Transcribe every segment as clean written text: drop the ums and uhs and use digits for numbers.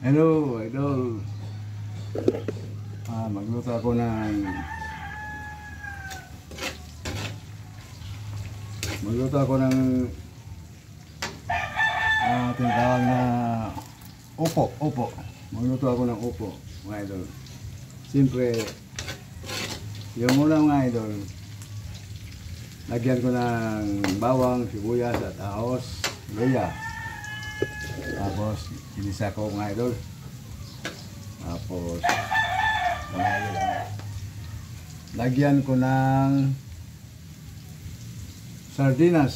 Hello, idol. Magluto ako ng tinatawag na upo. Magluto ako ng upo, mga idol. Siyempre, yung una mga idol, lagyan ko ng bawang, sibuyas at ahos, luya. Tapos, inisa ko mga idol. Tapos, mga idol, lagyan ko ng sardinas.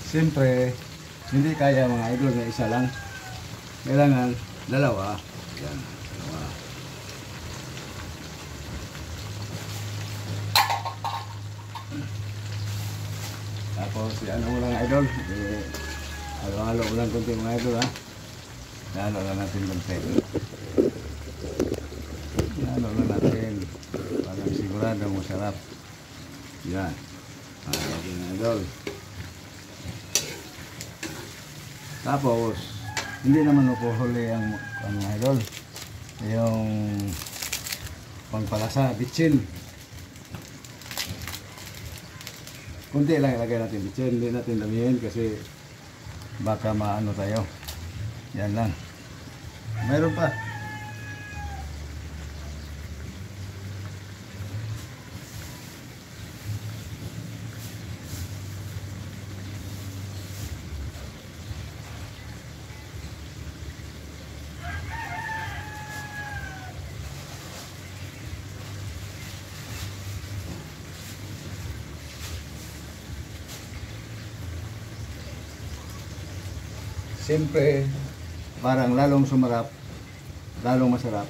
Siyempre, hindi kaya mga idol na isa lang. Kailangan dalawa. Yan, dalawa. Tapos, ano mo lang idol, halo-halo mo lang konti mga idol ha. Halo lang natin konti. Halo lang natin. Parang sigurado masarap. Yan. Halo mga idol. Tapos, hindi naman upuhuli ang mga idol. Yung pangpalasa, bitsin. Kunti lang ilagay natin bitsin, hindi natin damihin kasi baka maano tayo. Yan lang. Mayroon pa. Siyempre, parang lalong sumarap, lalong masarap,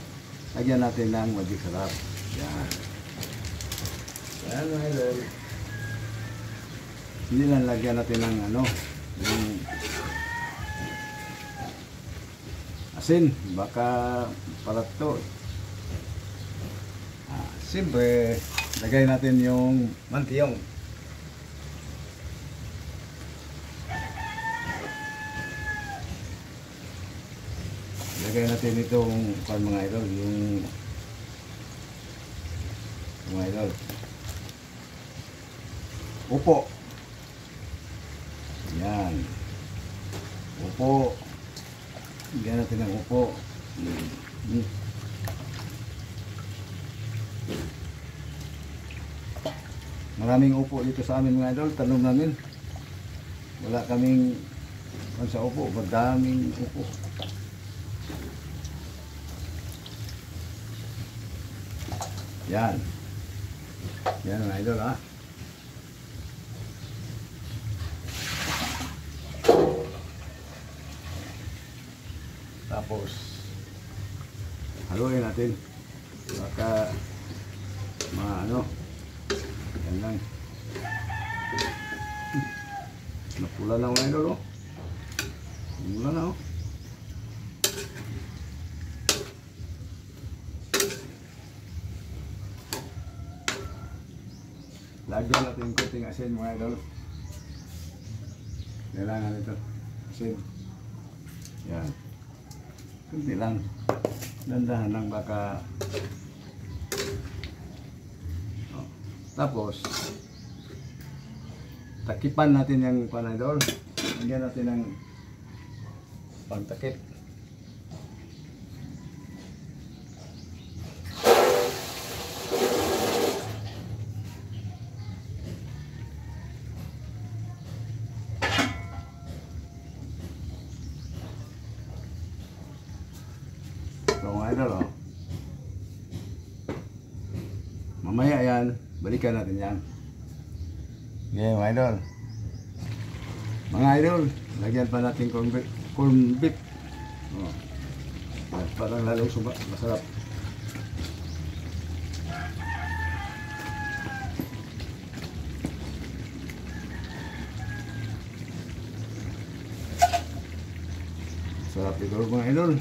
lagyan natin ng magic sarap. Yan. Yan mga idol. Hindi lang lagyan natin ng yung asin, baka parat to. Siyempre, lagay natin yung mantiyong. Lagay natin itong mga idol, yung mga idol. Upo. Yan. Upo. Lagyan natin ng upo. Maraming upo dito sa amin mga idol. Tanong namin. Wala kaming sa upo. Madaming upo. Yan. Yan mga idol ha. Tapos haluin natin. Baka yan lang. Napula na mga idol oh. Napula na oh. Lagyan natin yung kunting asin mga idol. Kailangan ito. Asin. Yan. Kunti lang. Dandahan lang baka. Tapos, takipan natin yung panadol. Lagyan natin ng pangtakip. So mga idol oh. Mamaya yan, balikan natin yan. Okay mga idol. Mga idol, lagyan pa natin corn beef. Oh. Parang lalong masarap. Sarap ito mga idol.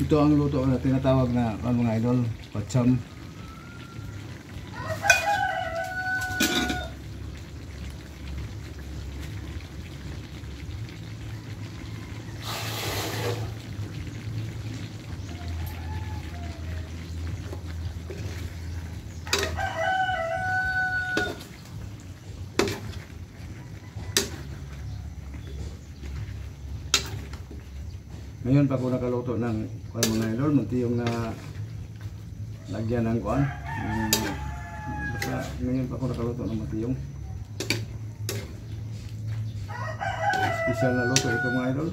Ito ang luto na tinatawag na mga idol, patsam. Ngayon pa ako nakaluto ng kuan mga idol, mantiyong na lagyan ng kuan. Basta ngayon pa ako nakaluto ng mantiyong. Special na luto ito mga idol.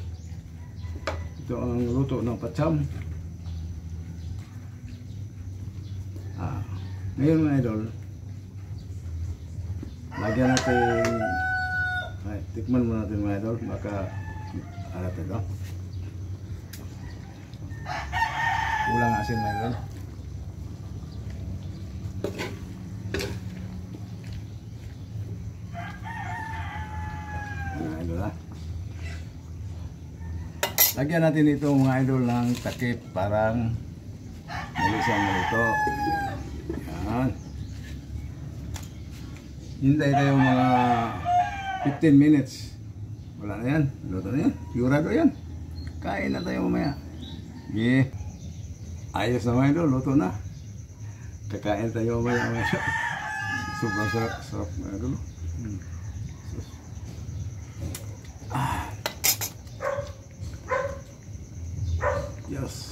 Ito ang luto ng patsam. Ngayon mga idol, lagyan natin, tikman muna natin mga idol, baka alat ito. Kulang asin mga idol. Mga idol ha. Lagyan natin ito mga idol ng takip, parang malisang malito. Yan. Hintay tayo mga 15 minutes. Wala na yan. Luto na yan. Sigurado yan. Kain na tayo mamaya. Yeah. Ayos na mga idol. Luto na. Kakain tayo mamaya. Sobrang sarap mga idol. Yes.